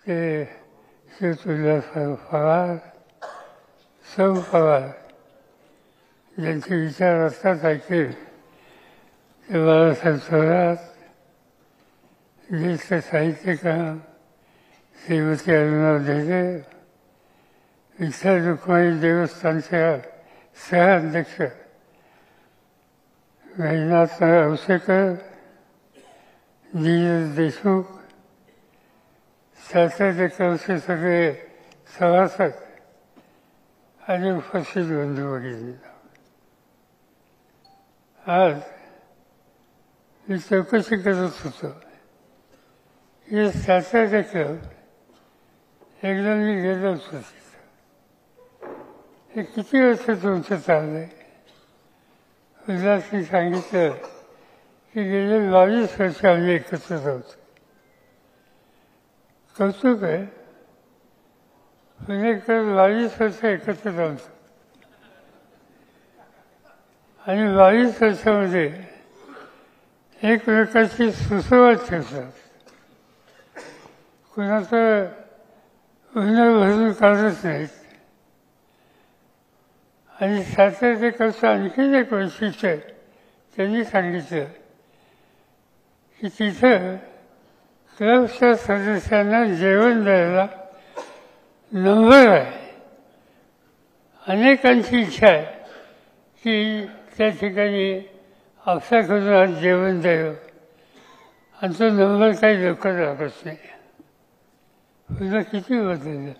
ते शिवतुल्लास पवार, सौ पवार ज्यांचे विचार असतात ऐकले ते बाळासाहेब थोरात, ज्येष्ठ साहित्यकार श्रीमती अरुणा ढेरे, विठ्ठल रुक्माई देवस्थानचे सहअध्यक्ष गहिनाथ औसेकर, धीरज देशमुख, शास्त्राचे कवचे सगळे सभासद आणि उपस्थित बंधू भगिनी, आज मी चौकशी करत होतो. हे शास्त्राचे क्लब एकदा मी गेलो होतो तिथं. हे किती वर्ष तुमचं चाललंय? उल्हासने सांगितलं की गेले 22 वर्ष आम्ही एकत्र होतो. कौतुक आहे, पुणेकर 22 वर्ष एकत्र राहतो आणि 22 वर्षामध्ये एकमेकाची सुसंवाद ठेवतात. कुणाचं उन्हा भरून काढत नाहीत. आणि साताऱ्याचे कसं आणखीन एक वैशिष्ट्य त्यांनी सांगितलं की तिथं क्लबच्या सदस्यांना जेवण द्यायला नंबर आहे. अनेकांची इच्छा आहे की त्या ठिकाणी आपल्याकडून आज जेवण द्यावं आणि तो नंबर काही लवकर लागत नाही. पुन्हा किती बदललं.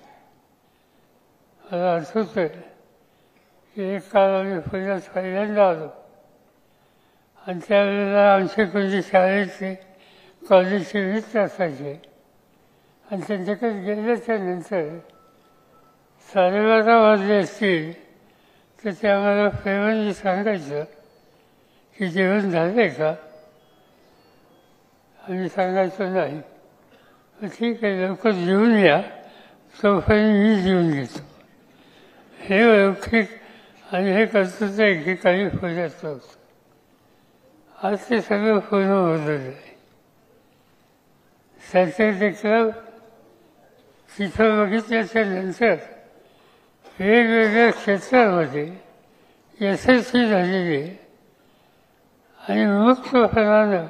मला आठवतं की एक काळ आम्ही पुण्यात पहिल्यांदा आलो आणि त्यावेळेला आमचे कोणते शाळेचे कॉलेजचे मित्र असायचे आणि त्यांच्याकडे गेल्याच्या नंतर 12:30 वाजले असतील तर ते आम्हाला प्रेमाने सांगायचं की जेवण झाले का? आम्ही सांगायचो नाही. ठीक आहे, लवकर जेवून या, तोपर्यंत मी जेवून घेतो. हे लौकिक आणि हे कर्तृत्व एकेकाळी पुण्यात होतं. आज ते सगळं पूर्ण बदललं आहे. सॅटर्डे क्लब तिथं बघितल्याच्या नंतर वेगवेगळ्या क्षेत्रामध्ये यशस्वी झालेले आणि मुक्तपणानं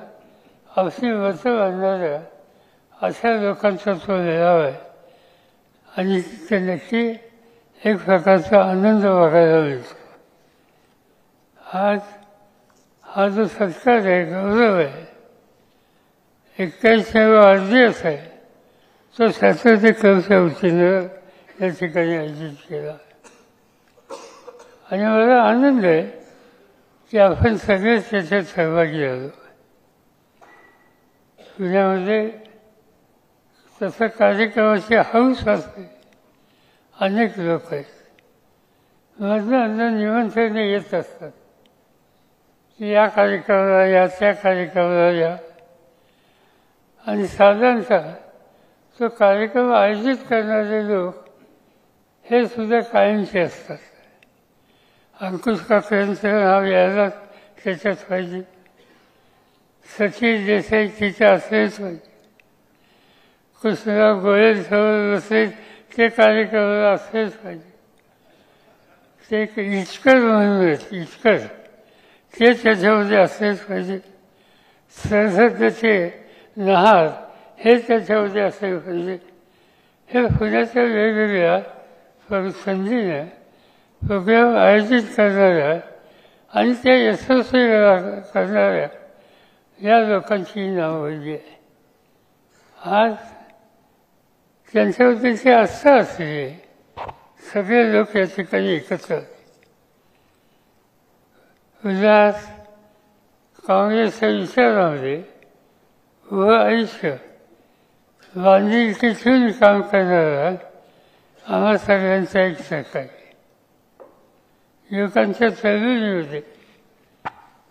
आपली मतं मांडणाऱ्या अशा लोकांचा तो मेळावा आहे आणि तिथे नक्की एक प्रकारचा आनंद बघायला मिळतो. आज हा जो सत्कार आहे, गौरव आहे, 41वा वाढदिवस आहे, तो सॅटर्डे क्लबच्या वतीनं या ठिकाणी आयोजित केला. आणि मला आनंद आहे की आपण सगळेच त्याच्यात सहभागी झालो. पुण्यामध्ये तसं कार्यक्रमाची हौस असते. अनेक लोक आहेत, मधनं निमंत्रणे येत असतात की या कार्यक्रमाला या, त्या कार्यक्रमाला या. आणि साधारणतः तो कार्यक्रम आयोजित करणारे लोक हे सुद्धा कायमचे असतात. अंकुश काकड्यांचं नाव यायला त्याच्यात पाहिजे, सचिन देसाई तिथे असलेच पाहिजे, कृष्णराव गोयल जवळ बसले ते कार्यक्रमाला असलेच पाहिजे. ते एक इचकर म्हणून आहेत, इचकर ते त्याच्यामध्ये असलेच पाहिजे. सरहद्दचे नहार हे त्याच्यामध्ये असले पाहिजे. हे पुण्याच्या वेगवेगळ्या संधीने प्रोग्राम आयोजित करणाऱ्या आणि त्या यशस्वी करणाऱ्या या लोकांची नावं आहे. आज त्यांच्याबद्दलची आस्था असलेले सगळे लोक या ठिकाणी एकत्र. उल्हास काँग्रेसच्या विचारामध्ये व आयुष्य बांधिलकीतून काम करणारा आम्हा सगळ्यांचा एक सहकारी. युवकांच्या चळवळीमध्ये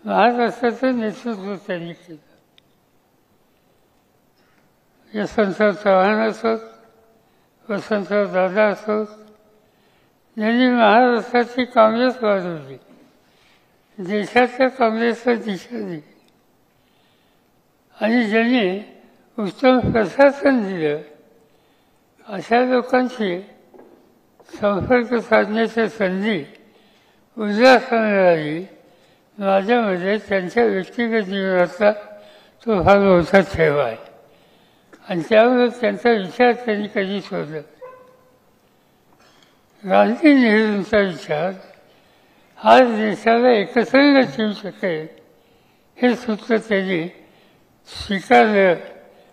महाराष्ट्राचं नेतृत्व त्यांनी केलं. यशवंतराव चव्हाण असोत, वसंतराव दादा असोत, यांनी महाराष्ट्राची काँग्रेस वाढवली, देशाच्या काँग्रेसला दिशा दिली आणि ज्यांनी उत्तम प्रशासन दिलं अशा लोकांशी संपर्क साधण्याची संधी उद्यास मिळाली. माझ्यामध्ये त्यांच्या व्यक्तिगत जीवनाचा तो फार मोठा ठेव आहे आणि त्यामुळे त्यांचा विचार त्यांनी कधी शोधला. गांधी नेहरूंचा विचार हा देशाला एकसंघ ठेवू शकेल हे सूत्र त्यांनी स्वीकारलं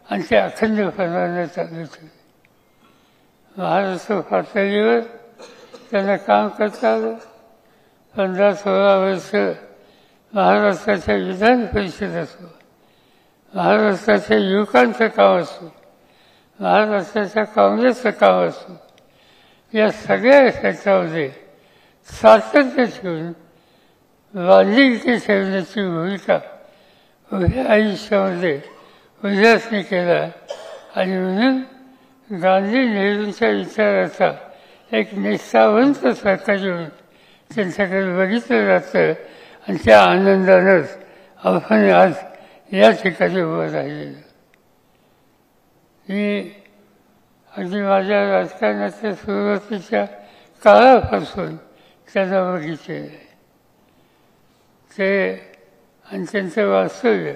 आणि ते अखंडपणाने चालू ठेवले. महाराष्ट्र पातळीवर त्यांना काम करता आलं. 15-16 वर्ष महाराष्ट्राच्या विधान परिषद असो, महाराष्ट्राच्या युवकांचं काम असो, महाराष्ट्राच्या काँग्रेसचं काम असो, या सगळ्या क्षेत्रामध्ये सातत्य ठेवून बांधिलकी ठेवण्याची भूमिका उभ्या आयुष्यामध्ये उल्हासने केला. आणि म्हणून गांधी नेहरूंच्या विचाराचा एक निष्ठावंत सरकारी म्हणून त्यांच्याकडे बघितलं जातं आणि त्या आनंदानंच आपण आज या ठिकाणी उभं राहिलेलं. मी अगदी माझ्या राजकारणाच्या सुरुवातीच्या काळापासून त्यांना बघितलेलं आहे. ते आणि त्यांचं वास्तव्य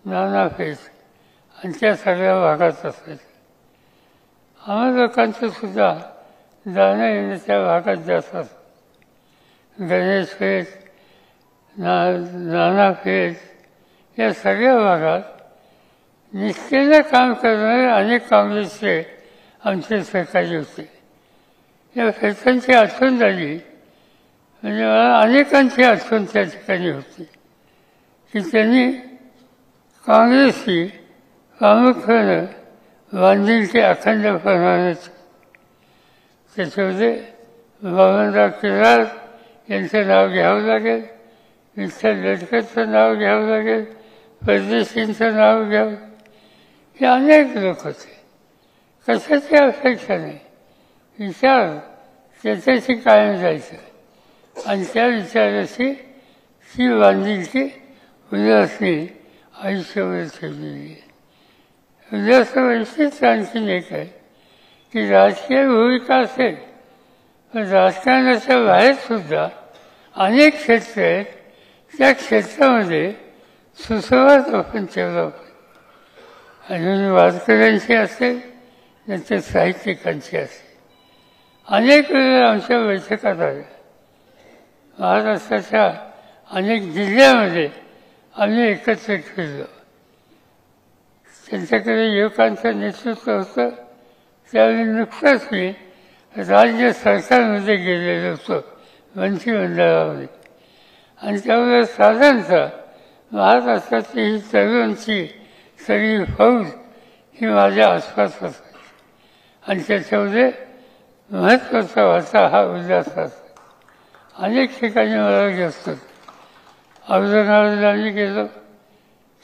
नानापेठ आणि त्या सगळ्या भागात असायचं. आम्हा लोकांचं सुद्धा जाणं येणं त्या भागात जास्त असतं. गणेश पेठ, नानापेठ या सगळ्या भागात निष्ठेनं काम करणारे अनेक काँग्रेसचे आमचे सहकारी होते. या फेटांची आठवण झाली म्हणजे मला अनेकांची आठवण त्या ठिकाणी होती की त्यांनी काँग्रेसची प्रामुख्यानं बांधिलकी अखंडपणाने. त्याच्यामध्ये बबनराव केदार यांचं नाव घ्यावं लागेल, विठ्ठल लटकरचं नाव घ्यावं लागेल, परदेशींचं नाव घ्यावं. हे अनेक लोक होते. कशाची अपेक्षा नाही, विचार त्याच्याशी कायम जायचं आणि त्या विचाराशी ही बांधिलकी उल्हासने आयुष्यावर ठेवलेली आहे. उल्हास वैशिष्ट्य आणखीन एक आहे की राजकीय भूमिका असेल पण राजकारणाच्या बाहेरसुद्धा अनेक क्षेत्र आहेत. त्या क्षेत्रामध्ये सुसंवाद आपण ठेवला पाहिजे. अजून वारकऱ्यांशी असेल नंतर साहित्यिकांची असेल. अनेक वेळेला आमच्या बैठकात आल्या. महाराष्ट्राच्या अनेक जिल्ह्यामध्ये आम्ही एकत्र खेळलो. त्यांच्याकडे युवकांचं नेतृत्व होतं. त्यावेळी नुकतंच मी राज्य सरकारमध्ये गेलेलो होतो मंत्रिमंडळामध्ये आणि त्यामुळे साधारणतः महाराष्ट्रातली ही तरुणांची सगळी फौज ही माझ्या आसपास असायची आणि त्याच्यामध्ये महत्त्वाचा वाटा हा उल्हास असतो. अनेक ठिकाणी मला घेतो. औरंगाबादला आम्ही गेलो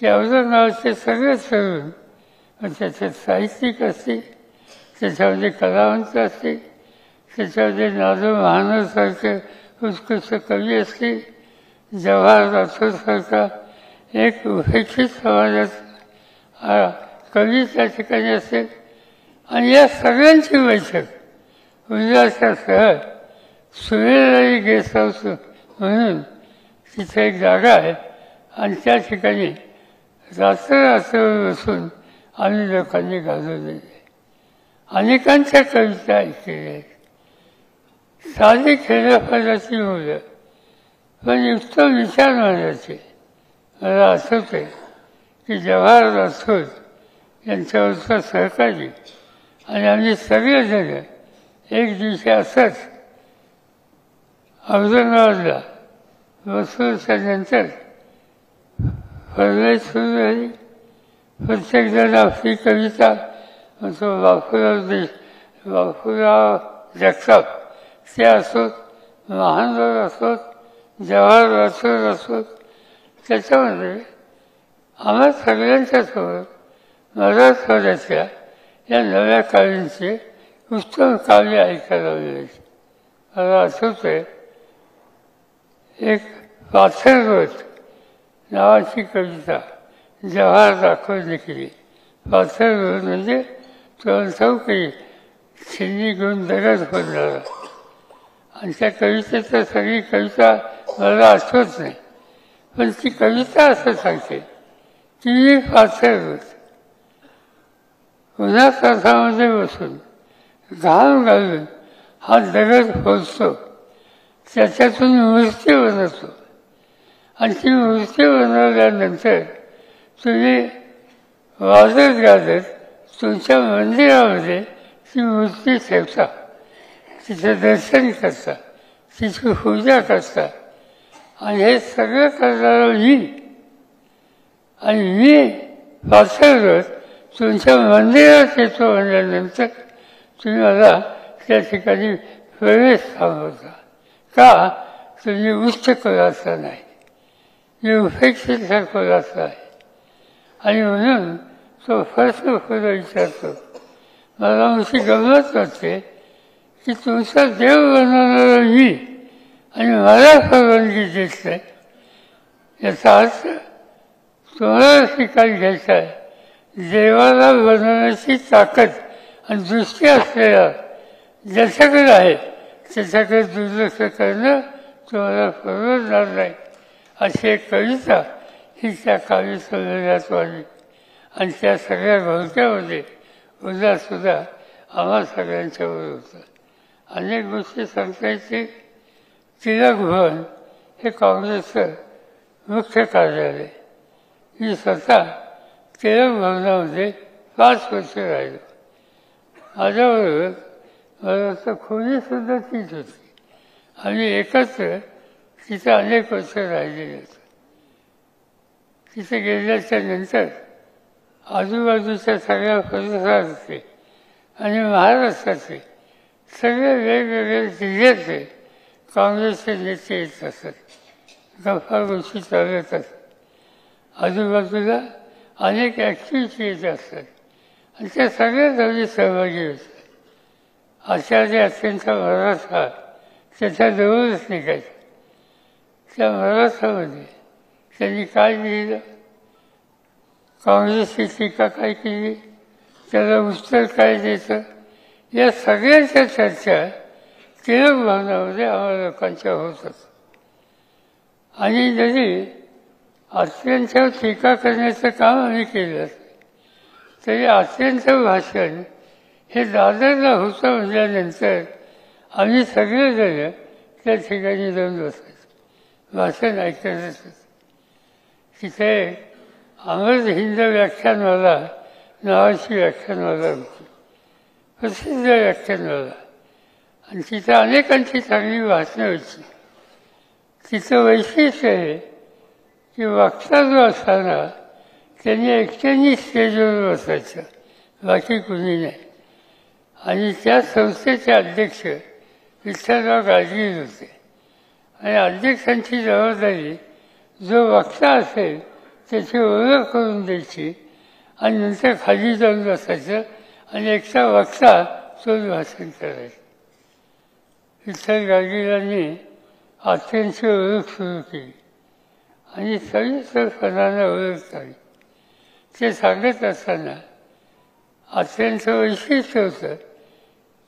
की औरंगाबादचे सगळे तरुण त्याच्यात साहित्यिक असतील, त्याच्यामध्ये कलावंत असतील, त्याच्यामध्ये नादू महानोरसारखे उत्कृष्ट कवी असतील, जवाहर राठोडसारखा एक उपेक्षित समाजाचा कवी त्या ठिकाणी असेल आणि या सगळ्यांची बैठक उल्हासासह सुवेलारी गेस्ट हाऊस म्हणून तिथे एक जागा आहे आणि त्या ठिकाणी रात्र बसून आम्ही लोकांनी घालवलेले. अनेकांच्या कविता ऐकलेल्या आहेत. साधी खेड्यापाड्याची मुलं पण उत्तम विचार मांडायचे. मला आठवते की जवाहर राठोड यांच्यावरचा सहकारी आणि आम्ही सगळेजण एक दिवशी असंच औरंगाबादला बसल्याच्या नंतर फरमाईश सुरू झाली. प्रत्येकजण आपली कविता तो बापूराव जगताप ते असोत, महानवर असोत, जवाहर राठोड असोत. त्याच्यामध्ये आम्हा सगळ्यांच्यासमोर मराठवाड्यातल्या या नव्या कवींचे उत्तम काव्य ऐकायला मिळायचे. मला आठवतंय एक पाथरवट नावाची कविता जवाहर राठोडने केली. पाथरवट म्हणजे चौकडी छिन्नी घेऊन जगत होणार. आणि त्या कवितेचं सगळी कविता मला आठवत नाही, पण ती कविता असं सांगते की मी पाथर होत पुन्हा कथामध्ये बसून घाम घालून हा दगड फोडतो, त्याच्यातून मूर्ती बनवतो. आणि ती मूर्ती बनवल्यानंतर तुम्ही वाजत गाजत तुमच्या मंदिरामध्ये ती मूर्ती ठेवता, तिचं दर्शन करता, तिची पूजा करता. आणि हे सगळं करणारा मी, आणि मी पाथरवर तुमच्या मंदिरात येतो म्हणल्यानंतर तुम्ही मला त्या ठिकाणी प्रवेश थांबवता. का? तुम्ही उच्च कुलाचा नाही, मी उपेक्षित कुलाचा आहे. आणि म्हणून तो प्रश्न पुढे विचारतो. मला अशी गंमत वाटते की तुमचा देव बनवणारा मी आणि मला परवानगी देत नाही. याचा अर्थ तुम्हाला शिकायला घ्यायचा आहे. देवाला बनवण्याची ताकद आणि दृष्टी असलेला ज्याच्याकडे आहे त्याच्याकडे दुर्लक्ष करणं तुम्हाला परवडणार नाही. अशी एक कविता ही त्या काव्य संमेलनात वाढली. आणि त्या सगळ्या घोळक्यामध्ये उद्यासुद्धा आम्हा सगळ्यांच्यावर होतं. अनेक गोष्टी सांगता येते. टिळक भवन हे काँग्रेसचं मुख्य कार्यालय. मी स्वतः टिळक भवनामध्ये 5 वर्ष राहिलो. माझ्याबरोबर मला वाटतं खोलीसुद्धा तीच होती. आम्ही एकत्र तिथे अनेक वर्ष राहिलेले होतो. तिथे गेल्याच्या नंतर आजूबाजूच्या सगळ्या परिसराचे आणि महाराष्ट्राचे सगळे वेगवेगळे जिल्ह्याचे काँग्रेसचे नेते येत असत. गप्पा गोष्टी चालत असत. आजूबाजूला अनेक ॲक्टिव्हिटी येत असतात आणि त्या सगळ्यात आम्ही सहभागी होतो. आचार्य अत्यंत मराठा त्याच्याजवळच निघायचा. त्या मराठामध्ये त्यांनी काय लिहिलं, काँग्रेसची टीका काय केली, त्याला उत्तर काय द्यायचं, या सगळ्याच्या चर्चा टिळक भवनामध्ये आम्हाला लोकांच्या होत असत. आणि जरी आत्र्यांच्यावर टीका करण्याचं काम आम्ही केलं तरी आत्र्यांचं भाषण हे दादरला होतं म्हटल्यानंतर आम्ही सगळेजण त्या ठिकाणी जाऊन बसायचो, भाषण ऐकण्याचं. तिथे अमर हिंद व्याख्यानमाला नावाची व्याख्यानमाला होती, प्रसिद्ध व्याख्यानमाला. आणि तिथं अनेकांची चांगली भाषणं होती. तिचं वैशिष्ट्य आहे की वक्ता जो असताना त्यांनी एकट्याने स्टेजवर बसायचं, बाकी कुणी नाही. आणि त्या संस्थेचे अध्यक्ष विठ्ठलराव गाडगीळ होते. आणि अध्यक्षांची जबाबदारी जो वक्ता असेल त्याची ओळख करून द्यायची आणि नंतर खाली जाऊन बसायचं आणि एकटा वक्ता तोच भाषण करायचं. विठ्ठल गाडगीळांनी आत्र्यांची ओळख सुरू केली आणि सविस्तरपणानं ओळख झाली. ते सांगत असताना आत्र्यांचं वैशिष्ट्य होतं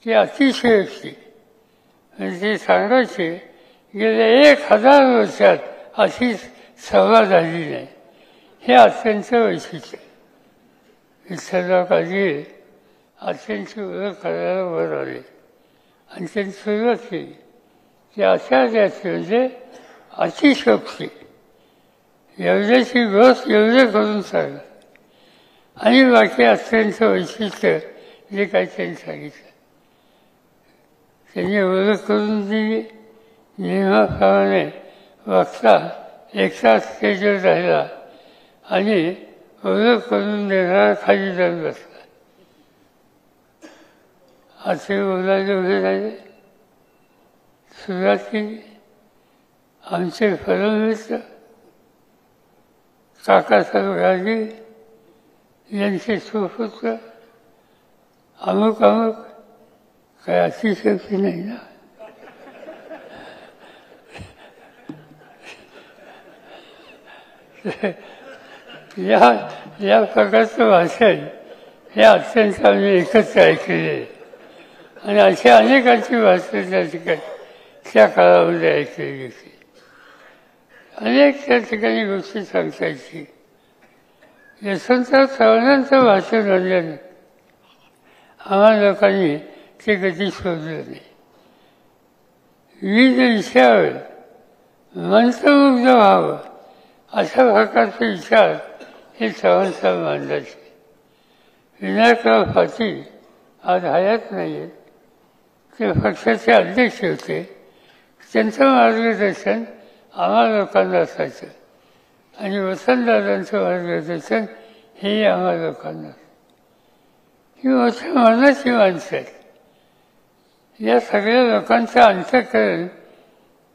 की अतिशयोक्ती. म्हणजे ते सांगायचे गेल्या 1000 वर्षात अशी सभा झाली नाही. हे आत्र्यांचं वैशिष्ट्य. विठ्ठलराव गाडगीळ आत्र्यांची ओळख करायला वर आले आणि त्यांनी सुरुवात केली की आचार्याची म्हणजे अतिशयोक्ती, एवढ्याची गोष्ट एवढं करून सांगा. आणि बाकी आत्र्यांचं वैशिष्ट्य जे काही त्यांनी सांगितलं त्यांनी ओळख करून दिली. नियमाप्रमाणे वक्ता एकटा स्टेजवर राहिला आणि ओळख करून देणारा खाली जाऊन बसला. असे बोलायला उभे राहिले. सुरुवात केली. आमचे परममित्र काकासाहेब गाडगीळ यांचे सुपुत्र अमुक अमुक. काय अतिशयोक्ती नाही ना. या प्रकारचं भाषण हे अत्यंत आम्ही एकत्र ऐकलेले. आणि अशा अनेकांची भाषा त्या ठिकाणी त्या काळामध्ये ऐकली गेली. अनेक त्या ठिकाणी गोष्टी सांगतायची. यशवंतराव चव्हाणांचं भाषण म्हणल्यानं आम्हा लोकांनी ते कधी शोधलं नाही. विविध विषयावर मंत्रमुग्ध व्हावं अशा प्रकारचे विचार हे चव्हाण साहेब मांडायचे. विनायकराव पाटील आज हयात नाही आहेत, ते पक्षाचे अध्यक्ष होते. त्यांचं मार्गदर्शन आम्हा लोकांना असायचं आणि वसंतदादांचं मार्गदर्शन हेही आम्हा लोकांना. ही मोठ्या मनाची माणसं आहेत. या सगळ्या लोकांचं अंतःकरण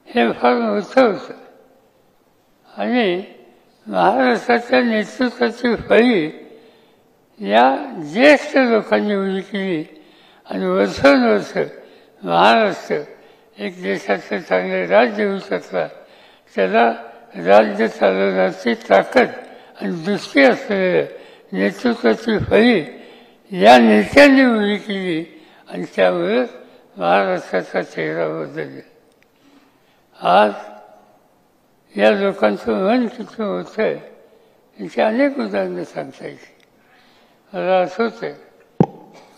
हे फार मोठं होतं आणि महाराष्ट्राच्या नेतृत्वाची फळी या ज्येष्ठ लोकांनी उभी केली आणि वर्षानुवर्ष महाराष्ट्र एक देशाचं चांगले राज्य होऊ शकला. त्याला राज्य चालवण्याची ताकद आणि दृष्टी असलेल्या नेतृत्वाची फळी या नेत्यांनी उभी केली आणि त्यामुळे महाराष्ट्राचा चेहरा बदलला. आज या लोकांचं मन किती मोठं आहे याची अनेक उदाहरणं सांगता येईल. मला आठवतं आहे,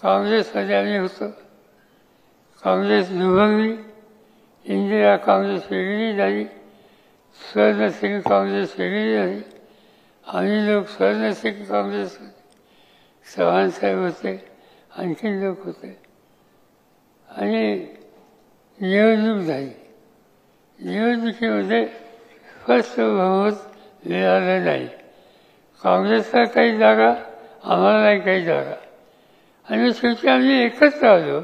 काँग्रेसमध्ये आम्ही होतो. काँग्रेस दुभंगली, इंदिरा काँग्रेस वेगळी झाली, स्वर्णसिंग काँग्रेस वेगळी झाली. आम्ही लोक स्वर्णसिंग काँग्रेस होते, चव्हाणसाहेब होते, आणखीन लोक होते आणि निवडणूक झाली. निवडणुकीमध्ये स्पष्ट बहुमत मिळालं नाही. काँग्रेसला काही जागा, आम्हालाही काही जागा आणि शेवटी आम्ही एकत्र आलो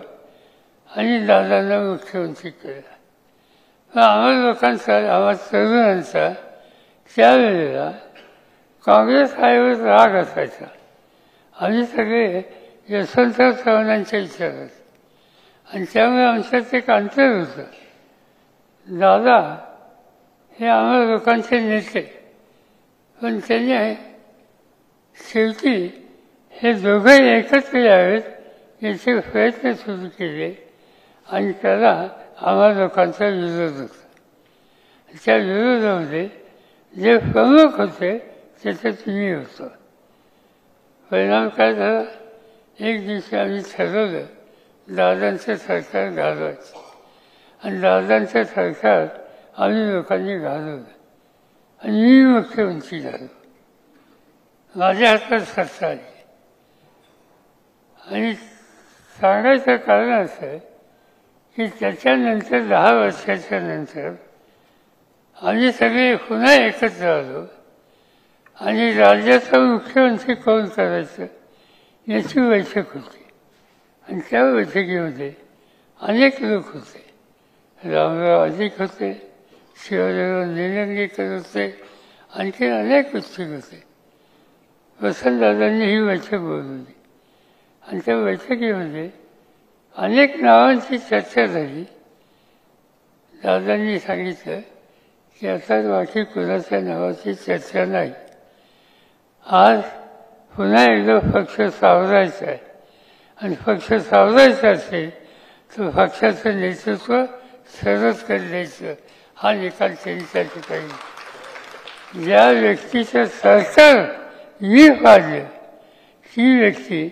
आणि दादांना मुख्यमंत्री केलं. पण आम्हा लोकांचा, आम्हा तरुणांचा त्यावेळेला काँग्रेस आईवर राग असायचा. आम्ही सगळे यशवंतराव चव्हाणांच्या विचारात आणि त्यामुळे आमच्यात एक अंतर होतं. दादा हे आम्हा लोकांचे नेते, पण त्यांनी शेवटी हे दोघंही एकत्र यावेत याचे प्रयत्न सुरू केले आणि त्याला आम्हा लोकांचा विरोध होता. त्या विरोधामध्ये जे प्रमुख होते त्याच्यात मी होतो. परिणाम काय झाला, एक दिवशी आम्ही ठरवलं दादांचं सरकार घालवायचं आणि दादांचं सरकार आम्ही लोकांनी घालवलं आणि मी मुख्यमंत्री झालो. माझ्या हातात सत्ता आली आणि सांगायचं कारण असं आहे की त्याच्यानंतर 10 वर्षाच्या नंतर आम्ही सगळे पुन्हा एकत्र आलो आणि राज्याचा मुख्यमंत्री कोण करायचं याची बैठक होती. आणि त्या बैठकीमध्ये अनेक लोक होते. रामराव अधिक होते, शिवराव निलंगेकर होते, आणखी अनेक पुस्तक होते. वसंतदादांनी ही बैठक बोलवली आणि त्या बैठकीमध्ये अनेक नावांची चर्चा झाली. दादांनी सांगितलं की आता बाकी कुणाच्या नावाची चर्चा नाही. आज पुन्हा एकदा पक्ष सावरायचा आहे आणि पक्ष सावरायचा असेल तर पक्षाचं नेतृत्व सरस द्यायचं हा निकाल त्यांनी त्या ठिकाणी. ज्या व्यक्तीचं सरकार मी पाडलं ती व्यक्ती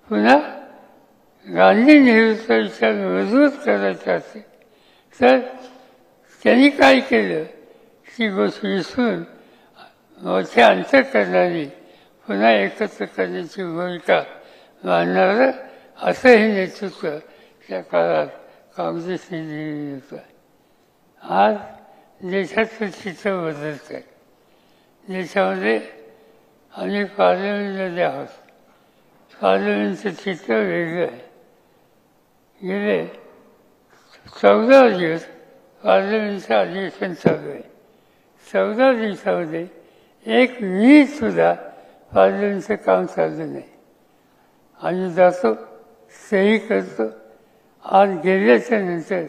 पुन्हा गांधी नेहरूचा विचार मजबूत करायचा असेल तर त्यांनी काय केलं ती गोष्ट विसरून मोठ्या अंतःकरणाने पुन्हा एकत्र करण्याची भूमिका मानणारं असं हे नेतृत्व त्या काळात काँग्रेसने दिलेलं होतं. आज देशाचं चित्र बदलत आहे. देशामध्ये आम्ही पार्लमेंटमध्ये आहोत. पार्लमेंटचं चित्र वेगळं आहे. गेले 14 दिवस पार्लमेंटचं अधिवेशन चालू आहे. 14 दिवसामध्ये एक मिनिटसुद्धा पार्लमेंटचं काम चाललं नाही. आम्ही जातो, सही करतो. आज गेल्याच्या नंतर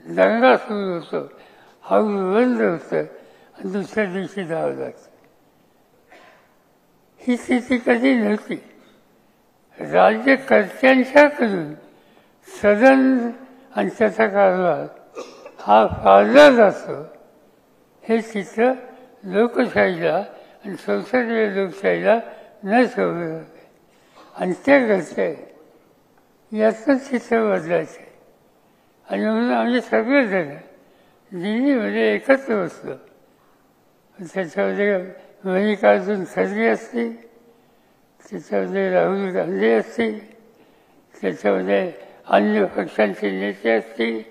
दंगा सुरू होतो, हाऊस बंद होतं आणि दुसऱ्या दिवशी जावं लागतं. ही स्थिती कधी नव्हती. राज्यकर्त्यांच्याकडून सदन आणि त्याचा कारभार हा फारला जातो हे चित्र लोकशाहीला आणि संसदीय लोकशाहीला न शोभे होते आणि ते घडते याचं चित्र बदलायचं आहे. आणि म्हणून आम्ही सगळेजण दिल्लीमध्ये एकत्र बसलो. त्याच्यामध्ये मल्लिकार्जुन खरगे असतील, त्याच्यामध्ये राहुल गांधी असतील, त्याच्यामध्ये अन्य पक्षांचे नेते असतील,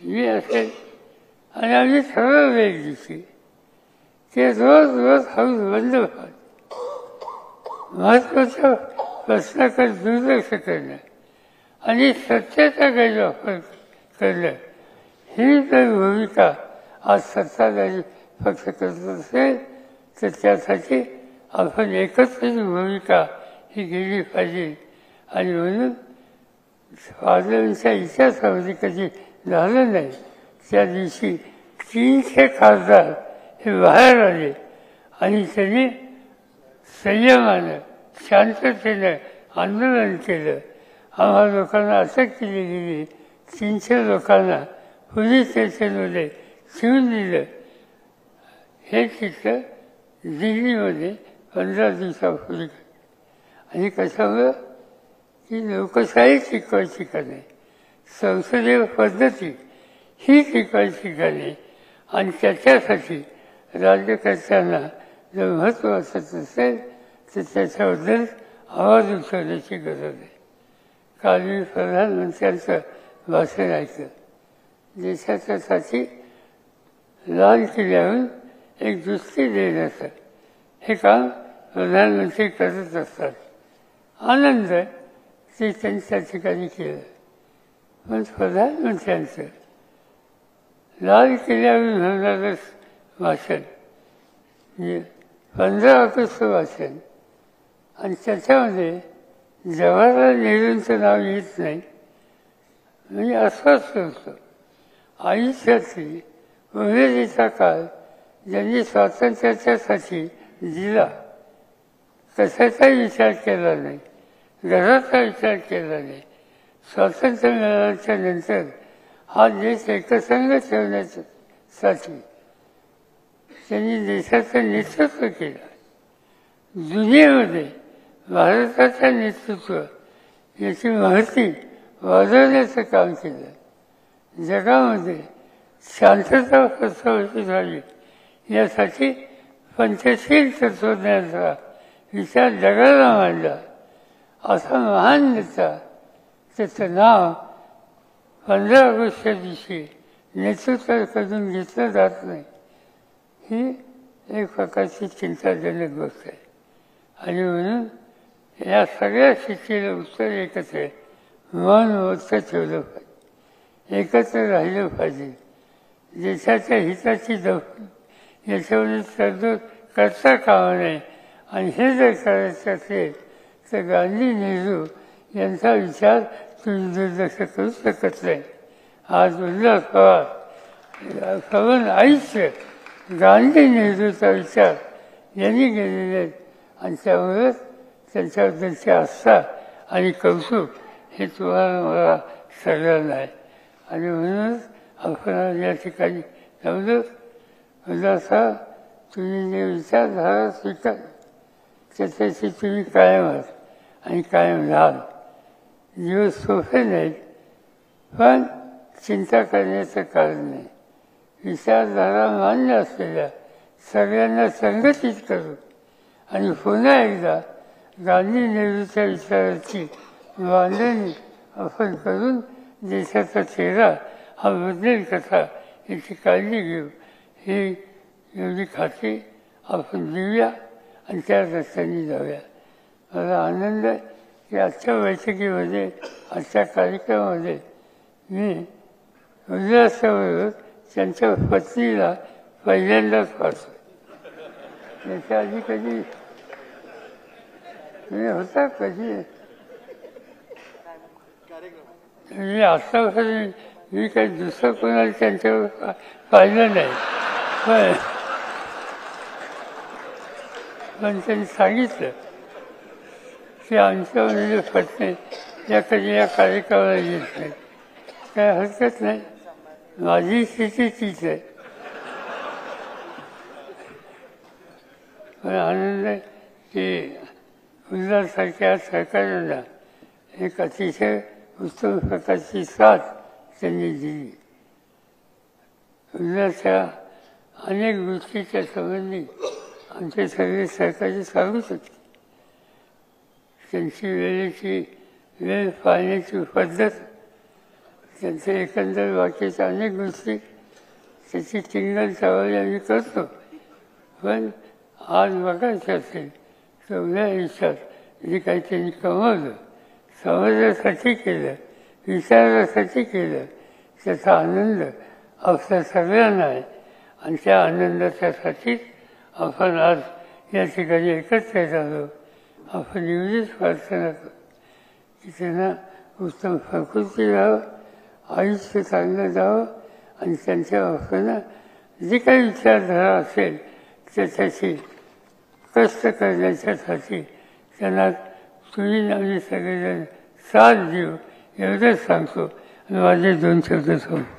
मी असेल आणि आम्ही ठरवलं एक दिवशी ते रोज रोज हाऊस बंद व्हावं, महत्त्वाच्या प्रश्नाकडे दुर्लक्ष करणं आणि सत्तेचा गैरवापर करणं ही जर भूमिका आज सत्ताधारी पक्ष करत असेल तर त्यासाठी आपण एकत्रित भूमिका ही घेतली पाहिजे. आणि म्हणून स्वातंत्र्याच्या इतिहासामध्ये कधी झालं नाही त्या दिवशी 300 खासदार हे बाहेर आले आणि त्यांनी संयमानं शांततेनं आंदोलन केलं. आम्हा लोकांना अटक केली गेली, 300 लोकांना पोलीस स्टेशनमध्ये शिवून दिलं. हे चित्र दिल्लीमध्ये 15 दिवसापूर्वी आणि कशामुळं की लोकशाही शिकवायची का नाही, संसदीय पद्धती ही शिकवायची का नाही आणि त्याच्यासाठी राज्यकर्त्यांना जर महत्त्वाचं असेल तर त्याच्याबद्दल आवाज उठवण्याची गरज आहे. काल मी प्रधानमंत्र्यांचं भाषण ऐकलं. देशाच्यासाठी लाल किल्ल्याहून एक दृष्टी देण्याचं हे काम प्रधानमंत्री करत असतात. आनंद ते त्यांच्या ठिकाणी केलं. पण प्रधानमंत्र्यांचं लाल किल्ल्यावरून होणारं भाषण 15 ऑगस्ट भाषण आणि त्याच्यामध्ये जवाहरलाल नेहरूंचं नाव येत नाही म्हणजे अस्वस्थ होतं. आयुष्यातली उमेदीचा काळ ज्यांनी स्वातंत्र्याच्यासाठी दिला कशाचाही विचार केला नाही, घराचा विचार केला नाही. स्वातंत्र्य मिळाल्याच्या नंतर हा देश एकसंघ ठेवण्यासाठी त्यांनी देशाचं नेतृत्व केलं. दुनियेमध्ये भारताचं नेतृत्व याची माहिती वाढवण्याचं काम केलं. जगामध्ये शांतता प्रस्थापित व्हावी यासाठी पंचशील तत्त्वज्ञानाचा विचार जगाला मांडला. असा महान नेता त्याचं नाव 15 ऑगस्टच्या दिवशी नेतृत्वाकडून घेतलं जात नाही ही एक प्रकारची चिंताजनक गोष्ट आहे. आणि म्हणून या सगळ्या स्थितीला उत्तर एकच आहे, मन मोठं ठेवलं पाहिजे, एकत्र राहिलं पाहिजे. देशाच्या हिताची दखल याच्यामध्ये तरतूद करता कामा नये. आणि हे जर करायचं असेल तर गांधी नेहरू यांचा विचार तुम्ही दुर्लक्ष करू शकत नाही. आज उल्हास पवार सवन आयुष्य गांधी नेहरूचा विचार यांनी केलेले आहेत आणि त्यामुळेच त्यांच्याबद्दलची आस्था आणि कौतुक हे तुम्हाला मला सगळ्यांना आहे. आणि म्हणूनच आपण या ठिकाणी जमलो. उल्हासा तुम्ही जे विचारधारा स्वीकार त्याच्याशी तुम्ही कायम आहात आणि कायम राहाल. दिवस सोपे नाहीत पण चिंता करण्याचं कारण नाही. विचारधारा मान्य असलेल्या सगळ्यांना संघटित करू आणि पुन्हा एकदा गांधी नेहरूच्या विचाराची बांधणी आपण करून देशाचा चेहरा हा बदलेल कसा याची काळजी घेऊ. ही एवढी खात्री आपण देऊया आणि त्या रस्त्याने जाऊया. मला आनंद आहे की आजच्या बैठकीमध्ये आजच्या कार्यक्रमामध्ये मी उल्हासाबरोबर त्यांच्या पत्नीला पहिल्यांदाच पाहतो. त्याच्या आधी कधी होता कधी म्हणजे आतापर्यंत मी काही दुसरं कोणाला त्यांच्यावर पाहिलं नाही. पण त्यांनी सांगितलं की आमच्या म्हणजे पत्नी या कधी या कार्यक्रमाला येत नाही. काय हरकत नाही, माझी स्थिती तीच आहे. पण आनंद आहे की उल्हासारख्या सहकार्यांना एक अतिशय उत्तम प्रकारची साथ त्यांनी दिली. उल्हासच्या अनेक गोष्टीच्या संबंधी आमचे सगळे सहकारी सांगत होते. त्यांची वेळेची वेळ पाहण्याची पद्धत, त्यांचं एकंदर वाक्याच्या अनेक गोष्टी, त्याची टिंगल चावली आम्ही करतो. पण आज बघायचं असेल तर उद्या आयुष्यात जे काही त्यांनी कमवलं, समाजासाठी केलं, विचारासाठी केलं, त्याचा आनंद आपल्या सगळ्यांना आहे. आणि त्या आनंदाच्यासाठीच आपण आज या ठिकाणी एकत्र झालो. आपण एवढीच प्रार्थना करतो की त्यांना उत्तम प्रकृती राहावं, आयुष्य चांगलं जावं आणि त्यांच्या बाबतीनं जी काही विचारधारा असेल त्याच्याशी कष्ट करण्याच्यासाठी त्यांना तुम्ही आम्ही सगळेजण साथ देऊ एवढंच सांगतो आणि माझे 2 शब्द सांगतो.